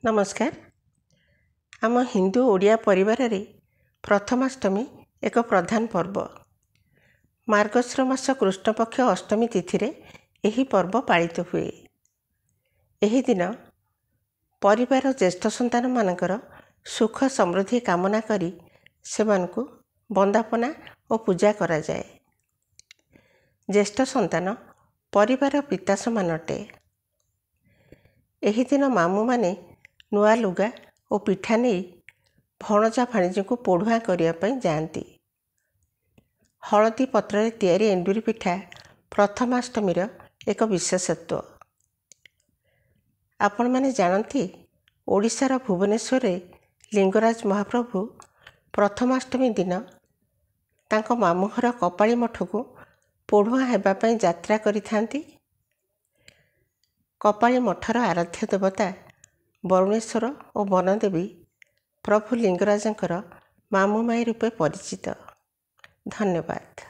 नमस्कार। आम हिंदू ओडिया परिवार रे प्रथमाष्टमी एक प्रधान पर्व। मार्गशीर मास कृष्ण पक्ष अष्टमी तिथि रे एही पर्व पालित हुए। एही दिन परिवार ज्येष्ठ संतान मानकर सुख समृद्धि कामना करी सेमानकु वंदापना और पूजा करा जाए। ज्येष्ठ संतान परिवार पिता समान अटे। एही दिन मामू माने नुआ लुगा और पिठा नहीं भणजा भाणीजी को पोढ़ुआ करने जाती। हलदी पत्र तैयारी एंडुरी पिठा प्रथमाष्टमी एक विशेषत्व। आपण माने जानती ओडिशार भुवनेश्वर लिंगराज महाप्रभु प्रथमाष्टमी दिन तांको मामुघर कपाली मठ को पोढ़ुआ हेबापई यात्रा करिथांती। कपाली मठर आराध्य देवता वरुणेश्वर और वनदेवी प्रभु लिंगराजंकर मामू माई रूपे परिचित। धन्यवाद।